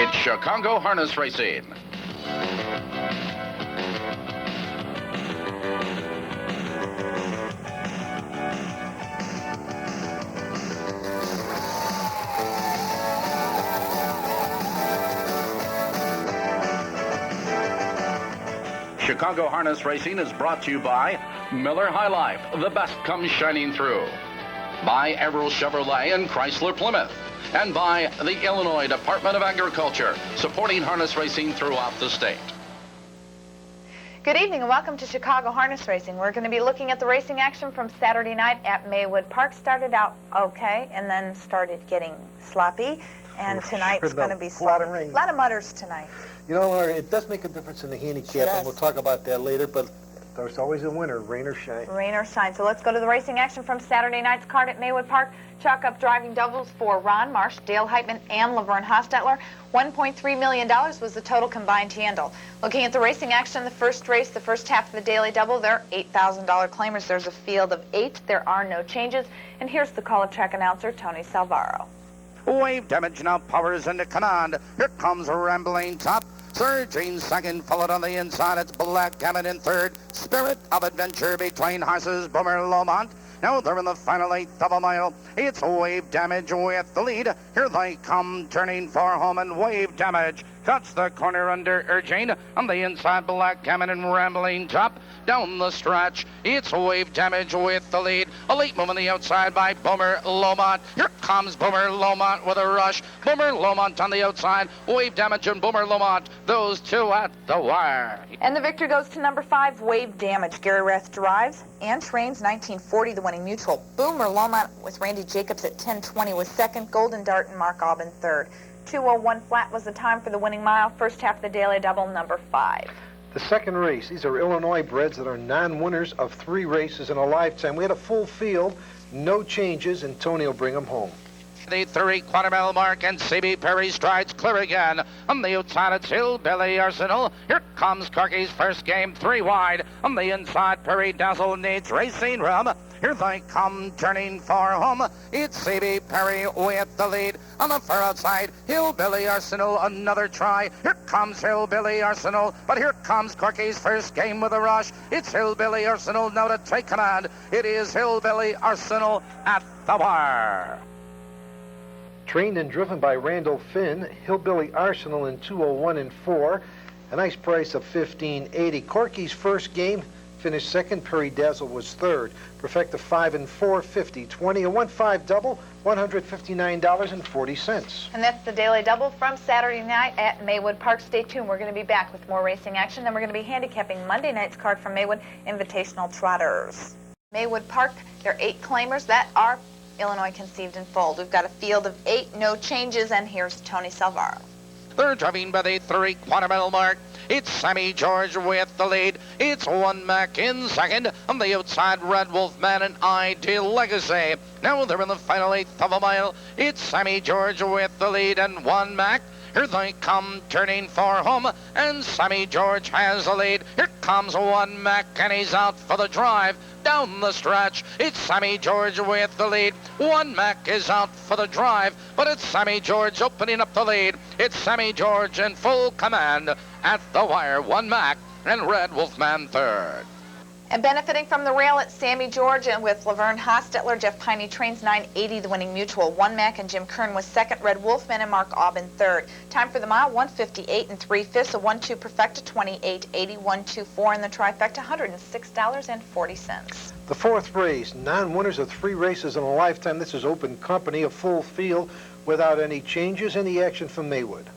It's Chicago Harness Racing. Chicago Harness Racing is brought to you by Miller High Life, the best comes shining through. By Everell Chevrolet and Chrysler Plymouth. And by the Illinois Department of Agriculture, supporting harness racing throughout the state. Good evening and welcome to Chicago Harness Racing. We're going to be looking at the racing action from Saturday night at Maywood Park. Started out okay and then started getting sloppy. And tonight's going to be sloppy. A lot of mutters tonight. You know, it does make a difference in the handicap, and we'll talk about that later, but there's always a winner, rain or shine. Rain or shine. So let's go to the racing action from Saturday night's card at Maywood Park. Chalk up driving doubles for Ron Marsh, Dale Heitman, and Laverne Hostetler. $1.3 million was the total combined handle. Looking at the racing action, the first race, the first half of the daily double, there are $8,000 claimers. There's a field of 8. There are no changes. And here's the call of track announcer, Tony Salvaro. Wave Damage now powers into command. Here comes Rambling Top. Surging second, followed on the inside. It's Blackgammon in third. Spirit of Adventure between horses Boomer Lomont. Now they're in the final 8th of a mile. It's Wave Damage with the lead. Here they come, turning for home, and Wave Damage cuts the corner under urging. On the inside, Blackgammon and Rambling Top. Down the stretch, it's Wave Damage with the lead. A late move on the outside by Boomer Lomont. Here comes Boomer Lomont with a rush. Boomer Lomont on the outside. Wave Damage and Boomer Lomont, those two at the wire. And the victor goes to number 5, Wave Damage. Gary Rath drives and trains 1940, the winning mutual. Boomer Lomont with Randy Jacobs at 10:20 was second. Golden Dart and Mark Aubin third. 2:01 flat was the time for the winning mile. First half of the daily double, number 5. The second race, these are Illinois breds that are non-winners of 3 races in a lifetime. We had a full field, no changes, and Tony will bring them home. The 3/4 mile mark, and C.B. Perry strides clear again. On the outside, it's Hillbilly Arsenal. Here comes Corky's first game, 3 wide. On the inside, Perry Dazzle needs racing room. Here they come, turning for home. It's C.B. Perry with the lead. On the far outside, Hillbilly Arsenal, another try. Here comes Hillbilly Arsenal, but here comes Corky's first game with a rush. It's Hillbilly Arsenal now to take command. It is Hillbilly Arsenal at the wire. Trained and driven by Randall Finn, Hillbilly Arsenal in 2:01 and 4. A nice price of $15.80. Corky's first game finished second. Perry Dazzle was third. Perfecta 5 and 4, $50.20. A 1-5 double, $159.40. And that's the daily double from Saturday night at Maywood Park. Stay tuned. We're going to be back with more racing action. Then we're going to be handicapping Monday night's card from Maywood, Invitational Trotters. Maywood Park, there are 8 claimers that are Illinois conceived and foaled. We've got a field of 8, no changes, and here's Tony Salvaro. They're driving by the 3/4 mile mark. It's Sammy George with the lead. It's One Mac in second. On the outside, Red Wolfman and Ideal Legacy. Now they're in the final 8th of a mile. It's Sammy George with the lead and One Mac. Here they come, turning for home, and Sammy George has the lead. Here comes One Mac, and he's out for the drive. Down the stretch, it's Sammy George with the lead. One Mac is out for the drive, but it's Sammy George opening up the lead. It's Sammy George in full command at the wire. One Mac and Red Wolfman third. And benefiting from the rail at Sammy George and with Laverne Hostetler, Jeff Piney trains 980, the winning mutual. One Mac and Jim Kern was second. Red Wolfman and Mark Aubin third. Time for the mile, 1:58 and 3/5. A 1-2 Perfecta, 28.80. 1-2-4 in the trifecta, $106.40. The fourth race, non-winners of 3 races in a lifetime. This is open company, a full field without any changes. In the action from Maywood.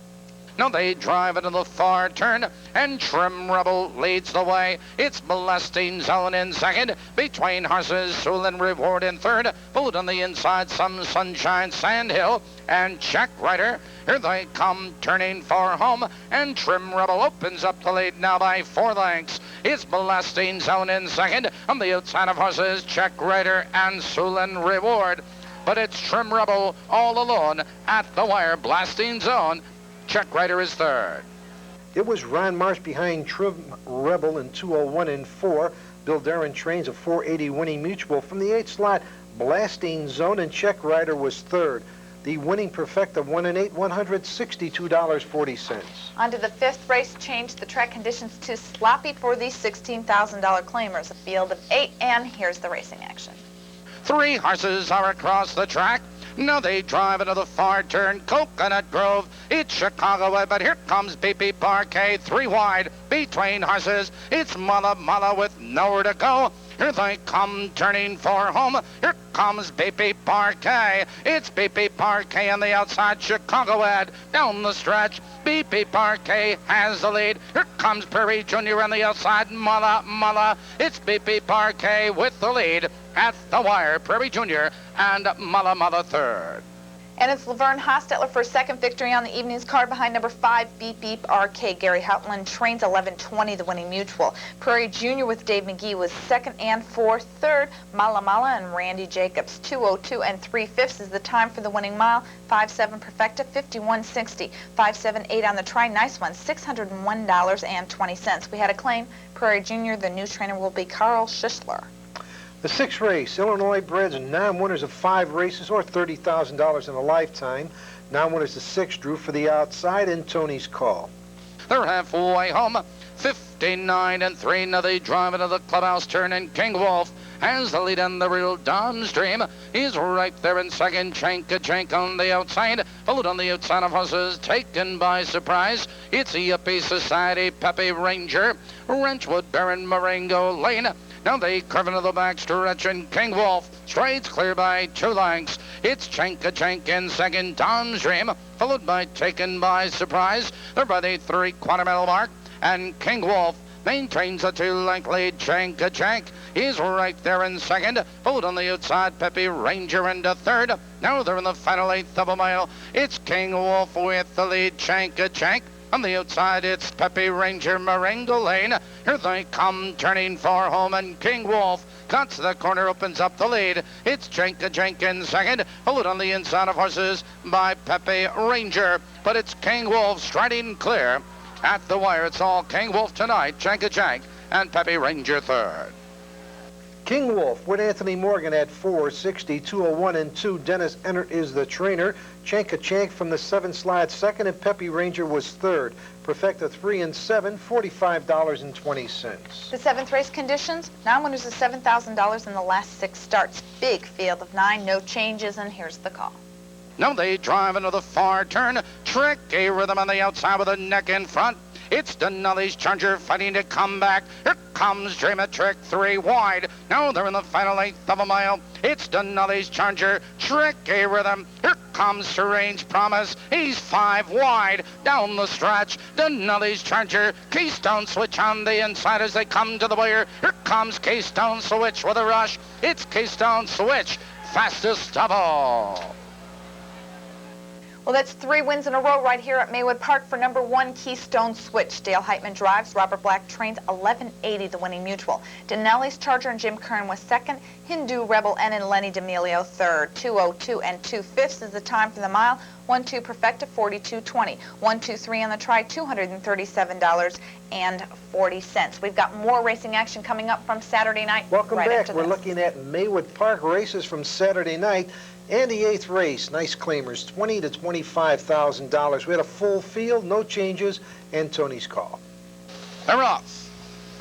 Now they drive into the far turn, and Trim Rebel leads the way. It's Molesting Zone in second, between horses Sulin Reward in third. Followed on the inside, Some Sunshine Sandhill and Check Rider. Here they come, turning for home, and Trim Rebel opens up the lead now by 4 lengths. It's Molesting Zone in second. On the outside of horses, Check Rider and Sulin Reward. But it's Trim Rebel all alone at the wire. Blasting Zone. Check Rider is third. It was Ron Marsh behind Trim Rebel in 2:01 and 4. Bill Darren trains a 480 winning mutual. From the 8th slot, Blasting Zone and Check Rider was third. The winning Perfecta 1 and 8, $162.40. On to the fifth race, changed the track conditions to sloppy for the $16,000 claimers. A field of 8, and here's the racing action. 3 horses are across the track. Now they drive into the far turn, Coconut Grove. It's Chicago Way, but here comes PEPI Parquet, 3 wide between horses. It's Mala with nowhere to go. Here they come turning for home. Here comes PEPI Parquet. It's PEPI Parquet on the outside, Chicago Ed down the stretch. PEPI Parquet has the lead. Here comes Prairie Junior on the outside, Mala. It's PEPI Parquet with the lead at the wire. Prairie Junior and Mala third. And it's Laverne Hostetler for a second victory on the evening's card behind number 5, Beep Beep RK. Gary Houtland trains 11:20, the winning mutual. Prairie Junior with Dave McGee was second and fourth. Third, Mala and Randy Jacobs. 2:02 and 3/5 is the time for the winning mile. 5-7 Perfecta, 51.60. 5-7-8 on the try. Nice one, $601.20. We had a claim. Prairie Junior, the new trainer will be Carl Schischler. The sixth race, Illinois breds non-winners of 5 races or $30,000 in a lifetime. Non-winners of 6 drew for the outside in Tony's call. They're halfway home, 59 and 3. Now they drive into the clubhouse turn, and King Wolf has the lead on the real Dom's Dream. He's right there in second. CHANK on the outside, followed on the outside of horses taken by surprise. It's Yuppie Society, PEPI Ranger, RANCHWOOD, Baron, Marengo Lane. Now they curve into the back stretch, and King Wolf strays clear by 2 lengths. It's CHANK in second, Dom's Dream, followed by Taken by Surprise. They're by the 3/4 mile mark, and King Wolf maintains a 2-length lead. CHANK is right there in second, followed on the outside, PEPI Ranger into third. Now they're in the final 1/8 of a mile. It's King Wolf with the lead. CHANK. On the outside, it's PEPI Ranger, Marengo Lane. Here they come, turning for home, and King Wolf cuts the corner, opens up the lead. It's CHANK in second, followed on the inside of horses by PEPI Ranger. But it's King Wolf striding clear at the wire. It's all King Wolf tonight, CHANK, and PEPI Ranger third. King Wolf with Anthony Morgan at 4.60, 2:01 and 2. Dennis Ennert is the trainer. CHANK from the 7 slide second, and PEPI Ranger was third. Perfecta 3 and 7, $45.20. The seventh race conditions, non-winners of $7,000 in the last 6 starts. Big field of 9, no changes, and here's the call. Now they drive into the far turn. Tricky rhythm on the outside with a neck in front. It's Denali's Charger fighting to come back. Here comes Dream a Trick, 3 wide. Now they're in the final 1/8 of a mile. It's Denali's Charger, Tricky Rhythm. Here comes Strange Promise. He's 5 wide down the stretch. Denali's Charger, Keystone Switch on the inside as they come to the wire. Here comes Keystone Switch with a rush. It's Keystone Switch, fastest of all. Well, that's 3 wins in a row right here at Maywood Park for number 1, Keystone Switch. Dale Heitman drives. Robert Black trains 11:80, the winning mutual. Denali's Charger and Jim Kern was second. Hindu Rebel N and Lenny D'Amelio third. 2:02 and 2/5 is the time for the mile. 1-2 Perfecta, 42.20. 1-2-3 on the try, $237.40. We've got more racing action coming up from Saturday night. Welcome right back. after We're this. looking at Maywood Park races from Saturday night. And the 8th race, nice claimers, $20,000 to $25,000. We had a full field, no changes, and Tony's call. They're off.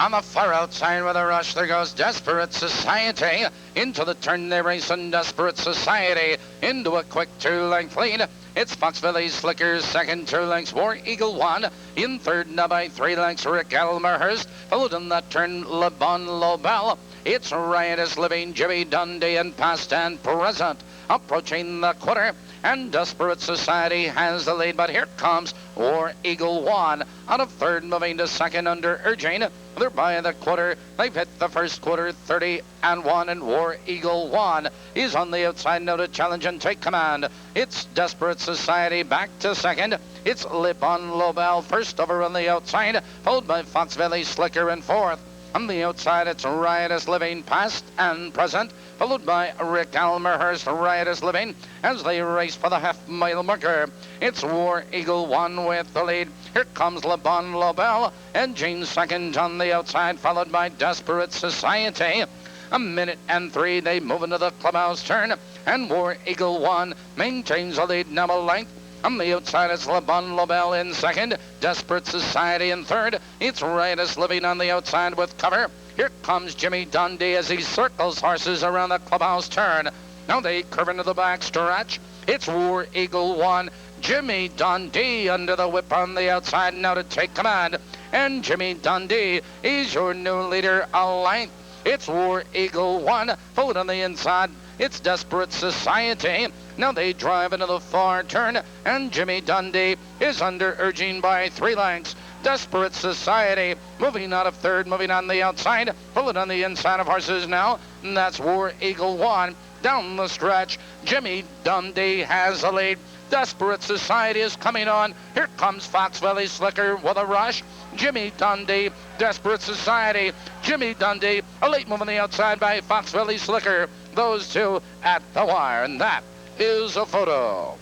On the far outside with a rush, there goes Desperate Society. Into the turn they race, and Desperate Society into a quick 2-length lead. It's Foxville Slickers, second, 2 lengths. War Eagle 1 in third, now by 3 lengths. Rick Elmerhurst, followed in that turn, Le Bon Lobel. It's Riotous Living, Jimmy Dundee, and Past and Present approaching the quarter, and Desperate Society has the lead, but here comes War Eagle 1 out of third, moving to second under urging. They're by the quarter. They've hit the first quarter, 30 and 1, and War Eagle 1 is on the outside now to challenge and take command. It's Desperate Society back to second. It's Lip on Lobel first over on the outside, followed by Foxville Slicker in fourth. On the outside, it's Riotous Living, Past and Present, followed by Rick Elmerhurst, Riotous Living, as they race for the half-mile marker. It's War Eagle 1 with the lead. Here comes Le Bon Lobel, and Jean second on the outside, followed by Desperate Society. 1 minute and 3, they move into the clubhouse turn. and War Eagle 1 maintains the lead now a length. On the outside, it's Le Bon Lobel in second. Desperate Society in third. It's Riotous Living on the outside with cover. Here comes Jimmy Dundee as he circles horses around the clubhouse turn. Now they curve into the back stretch. It's War Eagle 1. Jimmy Dundee under the whip on the outside now to take command. And Jimmy Dundee is your new leader a length. It's War Eagle 1. Followed on the inside. It's Desperate Society. Now they drive into the far turn, and Jimmy Dundee is under urging by 3 lengths. Desperate Society moving out of third, moving on the outside. Followed on the inside of horses now. And that's War Eagle 1. Down the stretch, Jimmy Dundee has the lead. Desperate Society is coming on. Here comes Fox Valley Slicker with a rush. Jimmy Dundee, Desperate Society. Jimmy Dundee, a late move on the outside by Fox Valley Slicker. Those two at the wire, and that is a photo.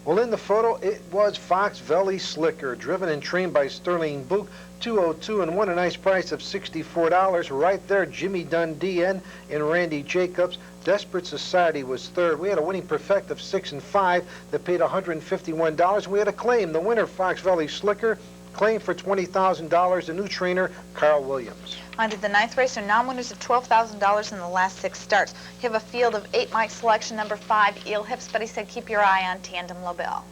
Well, in the photo, it was Fox Valley Slicker, driven and trained by Sterling Book, 202, and won a nice price of $64. Right there, Jimmy Dundee and Randy Jacobs. Desperate Society was third. We had a winning perfect of 6 and 5 that paid $151. We had a claim. The winner, Fox Valley Slicker, claimed for $20,000. The new trainer, Carl Williams. On to the 9th race, are non-winners of $12,000 in the last 6 starts. You have a field of 8 Mike selection, number 5, Eel Hips, but he said keep your eye on Tandem Lobel.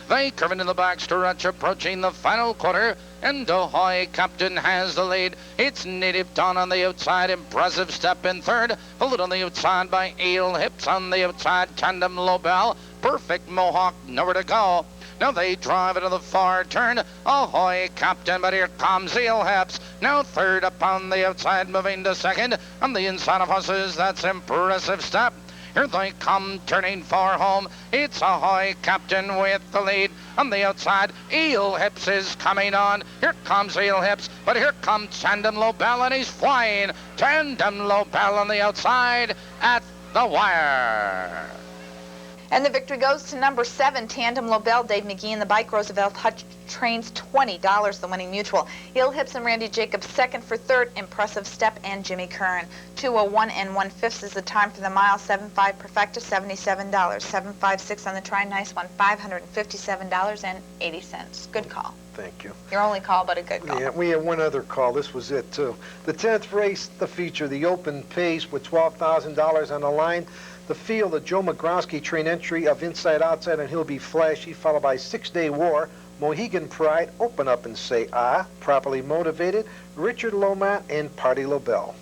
They curve into the back stretch, approaching the final quarter, and Ahoy Captain has the lead. It's Native Dawn on the outside, Impressive Step in third, followed on the outside by Eel Hips. On the outside, Tandem Lobel, Perfect Mohawk, nowhere to go. Now they drive into the far turn. Ahoy Captain, but here comes Eel Hips. Now third upon the outside, moving to second. On the inside of horses, that's Impressive Step. Here they come, turning for home. It's Ahoy Captain with the lead. On the outside, Eel Hips is coming on. Here comes Eel Hips, but here comes Tandem Lobel, and he's flying. Tandem Lobel on the outside at the wire. And the victory goes to number 7, Tandem Lobel. Dave McGee in the bike. Roosevelt Hutch trains $20, the winning mutual. Eel Hips and Randy Jacobs second for third. Impressive Step and Jimmy Curran. 2:01 1/5 is the time for the mile. 7.5 Perfecta, $77. 7.56 on the Try Nice One, $557.80. Good call. Thank you. Your only call, but a good call. Yeah, we had one other call. This was it, too. The 10th race, the feature, the open pace with $12,000 on the line. The field, the Joe McGrowski train entry of Inside Outside, and He'll Be Flashy, followed by 6-Day War, Mohegan Pride, Open Up and Say Ah, Properly Motivated, Richard Lomont, and Party Lobel.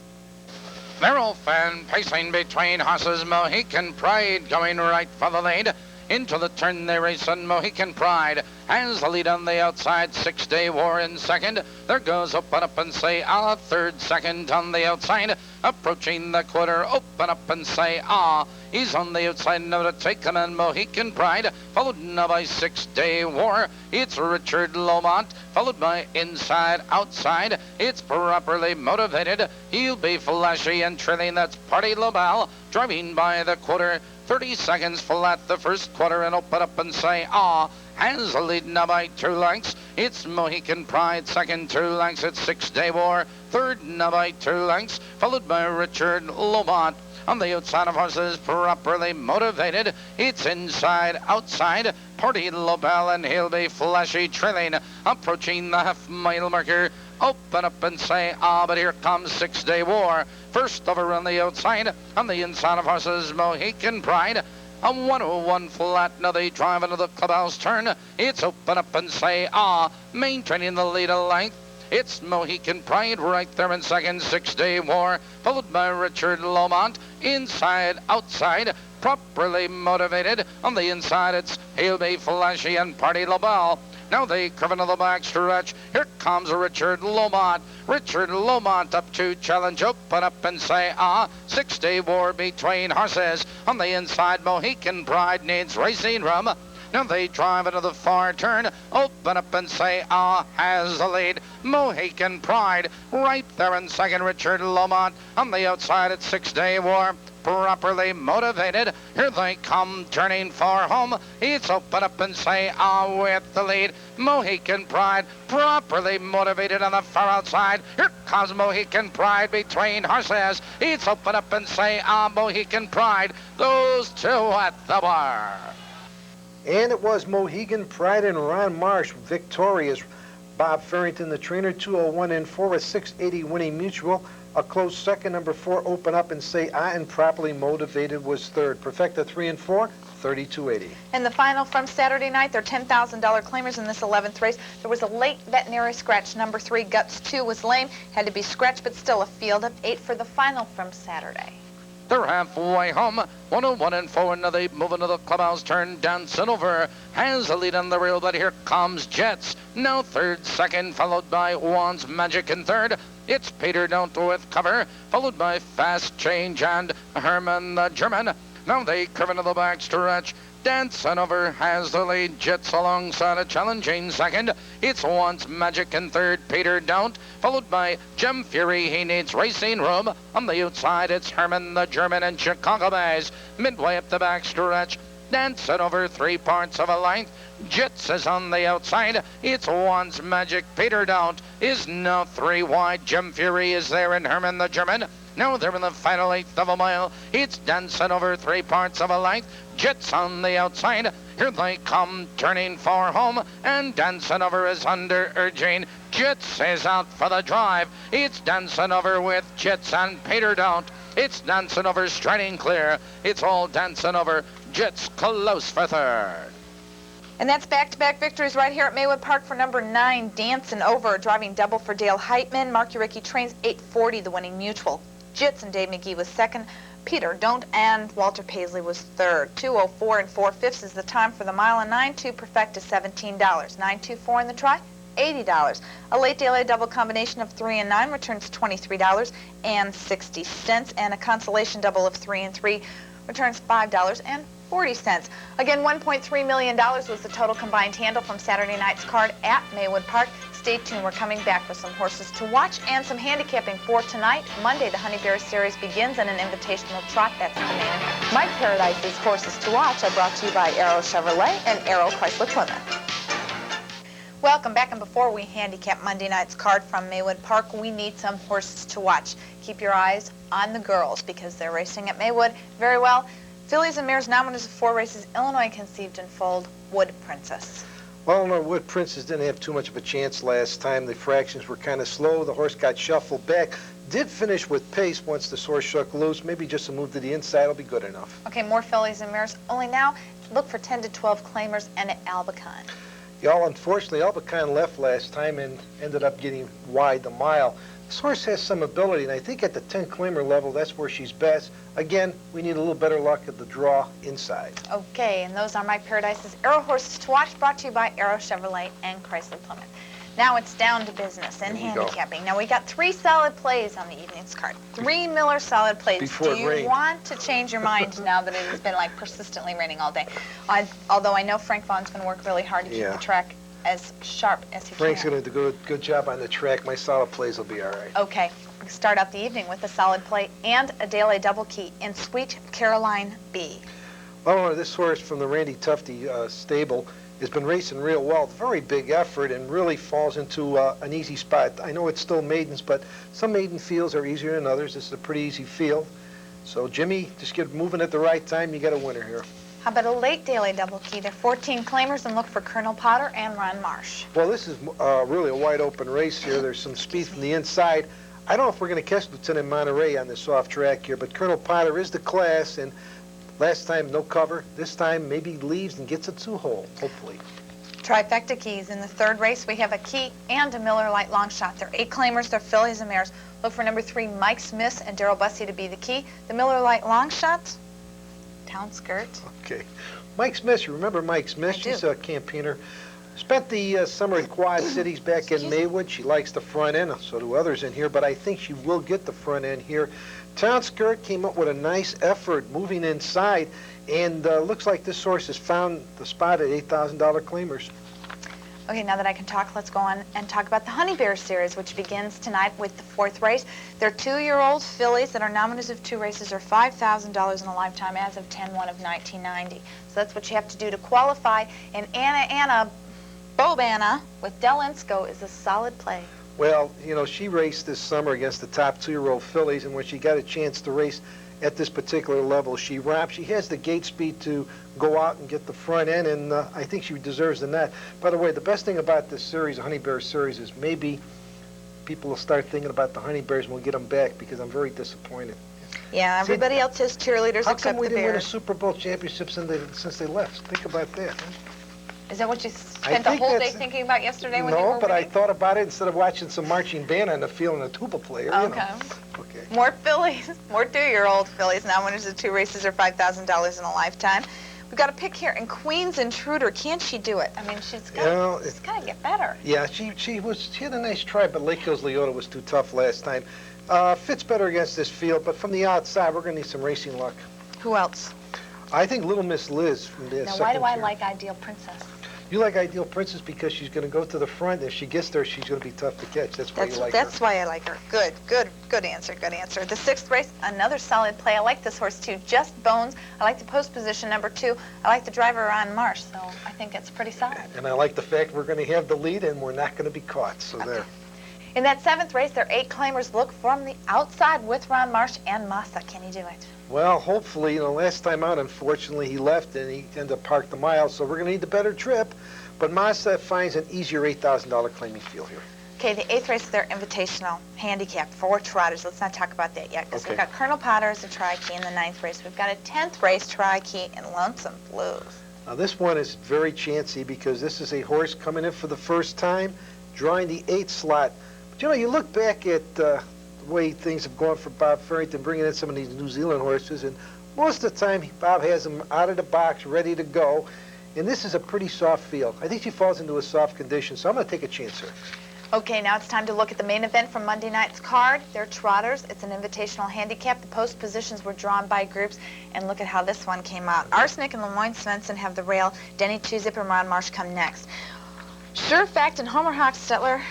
Narrow fan pacing between horses. Mohegan Pride going right for the lead. Into the turn they race, and Mohegan Pride has the lead on the outside. 6-Day War in second. There goes Open Up and Say Ah, third, second on the outside. Approaching the quarter, Open Up and Say Ah. He's on the outside now to take him, and Mohegan Pride, followed now by 6-Day War. It's Richard Lomont, followed by Inside Outside. It's Properly Motivated. He'll Be Flashy and trailing. That's Party Lobel, driving by the quarter. 30 seconds flat the first quarter, and Open Up and Say Ah has the lead now by 2 lengths. It's Mohegan Pride, second 2 lengths. It's 6-Day War, third now by 2 lengths, followed by Richard Lomont. On the outside of horses, Properly Motivated. It's Inside Outside, Party Lobel, and He'll Be Flashy trailing. Approaching the half-mile marker, Open Up and Say Ah, but here comes 6-Day War. First over on the outside. On the inside of horses, Mohegan Pride. A 1:01 flat, now they drive into the clubhouse turn. It's Open Up and Say Ah, maintaining the lead a length. It's Mohegan Pride right there in second. 6-Day War, followed by Richard Lomont. Inside Outside, Properly Motivated. On the inside, it's He'll Be Flashy and Party Lobel. Now they curve into the back stretch. Here comes Richard Lomont. Richard Lomont up to challenge. Open Up and Say Ah. 6-Day War between horses. On the inside, Mohegan Pride needs racing room. Now they drive into the far turn. Open Up and Say Ah has the lead. Mohegan Pride right there in second. Richard Lomont on the outside at 6-Day War. properly motivated. Here they come, turning for home. It's open up and say, with the lead. Mohican Pride, properly motivated on the far outside. Here comes Mohican Pride between horses. It's open up and say, Mohican Pride. Those two at the bar. And it was Mohegan Pride and Ron Marsh victorious. Bob Farrington, the trainer, 201 and 4 with 680 winning mutual. A close second, number 4, open up and say and properly motivated was third. Perfecta 3 and 4, 3280. In the final from Saturday night, they're $10,000 claimers in this 11th race. There was a late veterinary scratch. Number 3, Guts 2, was lame, had to be scratched, but still a field of 8 for the final from Saturday. They're halfway home. 101 and 4. Now they move into the clubhouse turn. Dancing over has a lead on the rail, but here comes Jets. Now third, second, followed by Juan's Magic in third. It's Peter Don't with cover, followed by Fast Change and Herman the German. Now they curve into the back stretch. Dancing over has the lead. Jets alongside a challenging second. It's Juan's Magic in third. Peter Don't, followed by Gem Fury. He needs racing room. On the outside, it's Herman the German and Chicago Bays. Midway up the back stretch. Dancing over 3 parts of a length. Jets is on the outside. It's Juan's Magic. Peter Don't is now 3 wide. Gem Fury is there and Herman the German. Now they're in the final 1/8 of a mile. It's dancing over 3 parts of a length. Jets on the outside. Here they come, turning for home. And dancing over is under urging. Jets is out for the drive. It's dancing over with Jets and Peter Don't. It's dancing over striding clear. It's all dancing over. Jets close for third. And that's back-to-back victories right here at Maywood Park for number 9, Dancing Over, driving double for Dale Heitman. Marky Ricky trains 840, the winning mutual. Jits and Dave McGee was second. Peter Don't and Walter Paisley was third. 2:04 and 4/5 is the time for the mile, and 9-2 Perfecta $17. 9-2-4 in the try, $80. A late daily double combination of 3 and 9 returns $23.60, and a consolation double of 3 and 3 returns $5.40. Again, $1.3 million was the total combined handle from Saturday night's card at Maywood Park. Stay tuned. We're coming back with some horses to watch and some handicapping for tonight. Monday, the Honey Bear Series begins and an invitational trot. That's the main. Mike Paradise's Horses to Watch are brought to you by Arrow Chevrolet and Arrow Chrysler Plymouth. Welcome back, and before we handicap Monday night's card from Maywood Park, we need some horses to watch. Keep your eyes on the girls because they're racing at Maywood very well. Fillies and Mares, now winners of 4 races, Illinois Conceived and Foaled, Wood Princess. Well, no, Wood Princess didn't have too much of a chance last time. The fractions were kind of slow. The horse got shuffled back. Did finish with pace once the horse shook loose. Maybe just a move to the inside will be good enough. Okay, more Fillies and Mares. Only now, look for 10 to 12 claimers and at Albicon. Y'all, unfortunately, Albicon left last time and ended up getting wide the mile. This horse has some ability, and I think at the 10 claimer level, that's where she's best. Again, we need a little better luck at the draw inside. Okay, and those are Mike Paradise's Arrow Horses to Watch, brought to you by Arrow Chevrolet and Chrysler Plymouth. Now it's down to business and handicapping. Now we got 3 solid plays on the evening's card. 3 Miller solid plays. Before Do you rain. want to change your mind now that it has been like persistently raining all day? Although I know Frank Vaughn's going to work really hard to keep the track as sharp as he Frank's can. going to do a good job on the track. My solid plays will be all right. Okay, we start out the evening with a solid play and a daily double key in Sweet Caroline B. Well, this horse from the Randy Tufte stable has been racing real well. Very big effort and really falls into an easy spot. I know it's still maidens, but some maiden fields are easier than others. This is a pretty easy field. So, Jimmy, just get moving at the right time. You got a winner here. How about a late daily double key? There are 14 claimers, and look for Colonel Potter and Ron Marsh. Well, this is really a wide open race here. There's some speed from the inside. I don't know if we're going to catch Lieutenant Monterey on this soft track here, but Colonel Potter is the class, and last time no cover. This time maybe leaves and gets a 2-hole, hopefully. Trifecta keys. In the 3rd race, we have a key and a Miller Lite long shot. There are 8 claimers. They're Fillies and Mares. Look for number 3, Mike Smith and Daryl Bussey to be the key. The Miller Lite long shot, Town Skirt. Okay. Mike Smith, you remember Mike Smith? She's a campaigner. Spent the summer in Quad Cities back in Maywood. She likes the front end, so do others in here, but I think she will get the front end here. Town Skirt came up with a nice effort moving inside, and looks like this horse has found the spot at $8,000 claimers. Okay, now that I can talk, let's go on and talk about the Honey Bear Series, which begins tonight with the 4th race. They're 2-year-old fillies that are now winners of 2 races, are $5,000 in a lifetime as of 10/1 of 1990. So that's what you have to do to qualify. And Anna Bobana with Del Insco is a solid play. Well, you know, she raced this summer against the top 2-year-old fillies, and when she got a chance to race at this particular level, she romped. She has the gate speed to go out and get the front end, and I think she deserves the net. By the way, the best thing about this series, the Honey Bear Series, is maybe people will start thinking about the Honey Bears and we'll get them back, because I'm very disappointed. Yeah, everybody else has cheerleaders How except come we the didn't win a Bears. Super Bowl championship since they left? Think about that. Huh? Is that what you spent the think whole day that's- thinking about yesterday when you No, were but I winning? thought about it instead of watching some marching band on the field and a tuba player. You Okay. know. Okay. More fillies, more 2-year-old fillies. Now winners of 2 races are $5,000 in a lifetime. We've got a pick here, and Queen's Intruder. Can she do it? I mean, she's got to get better. Yeah, she had a nice try, but Lake Hills Leota was too tough last time. Fits better against this field, but from the outside, we're going to need some racing luck. Who else? I think Little Miss Liz from the Now, second why do I tier. like Ideal Princess? You like Ideal Princess because she's going to go to the front. If she gets there, she's going to be tough to catch. That's why you like That's her. why I like her. Good answer, good answer. The 6th race, another solid play. I like this horse too, Just Bones. I like the post position number 2. I like the driver Ron Marsh, so I think it's pretty solid. And I like the fact we're going to have the lead and we're not going to be caught. So there. In that 7th race, there are 8 claimers. Look from the outside with Ron Marsh and Massa. Can he do it? Well, hopefully, you know, last time out, unfortunately, he left and he ended up parked the mile, so we're going to need a better trip. But Massa finds an easier $8,000 claiming field here. Okay, the 8th race, their invitational handicap, 4 trotters. Let's not talk about that yet, because we've got Colonel Potter as a tri-key in the 9th race. We've got a 10th race tri-key in Lonesome Blues. Now, this one is very chancy because this is a horse coming in for the first time, drawing the 8th slot. But, you know, you look back at the way things have gone for Bob Farrington, bringing in some of these New Zealand horses, and most of the time, Bob has them out of the box, ready to go. And this is a pretty soft field. I think she falls into a soft condition, so I'm going to take a chance here. Okay, now it's time to look at the main event from Monday night's card. They're trotters. It's an invitational handicap. The post positions were drawn by groups, and look at how this one came out. Arsenic and Lemoyne Svensson have the rail. Denny Two-Zip and Ron Marsh come next. Sure Fact and Homer Hochstetler,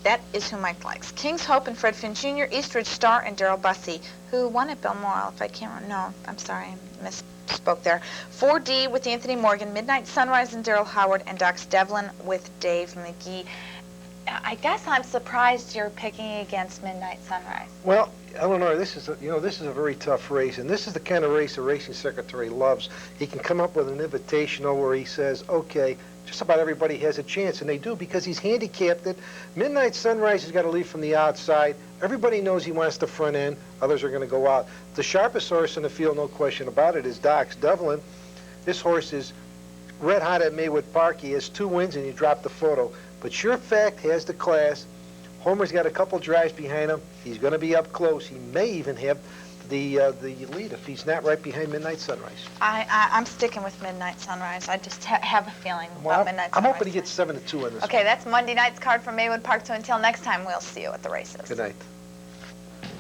that is who Mike likes. King's Hope and Fred Finn Jr., Eastridge Star and Darrell Bussey, who won at Balmoral, if I can't remember. No, I'm sorry, I misspoke there. 4D with Anthony Morgan, Midnight Sunrise and Darrell Howard, and Dox Devlin with Dave McGee. I guess I'm surprised you're picking against Midnight Sunrise. Well, Eleanor, this is a very tough race, and this is the kind of race a racing secretary loves. He can come up with an invitational where he says, okay, just about everybody has a chance, and they do because he's handicapped it. Midnight Sunrise has got to lead from the outside. Everybody knows he wants the front end. Others are going to go out. The sharpest horse in the field, no question about it, is Dox Devlin. This horse is red hot at Maywood Park. He has 2 wins, and he dropped the photo. But Sure Fact has the class. Homer's got a couple drives behind him. He's going to be up close. He may even have the lead if he's not right behind Midnight Sunrise. I'm sticking with Midnight Sunrise. I just have a feeling about Midnight I'm Sunrise. hoping to get 7-2 on this. Okay, that's Monday night's card from Maywood Park. So until next time, we'll see you at the races. Good night.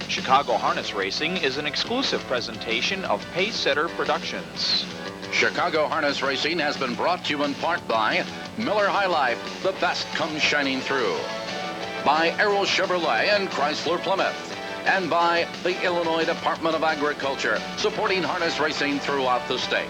Chicago Harness Racing is an exclusive presentation of Pacesetter Productions. Chicago Harness Racing has been brought to you in part by Miller High Life, the best comes shining through. By Arrow Chevrolet and Chrysler Plymouth. And by the Illinois Department of Agriculture, supporting harness racing throughout the state.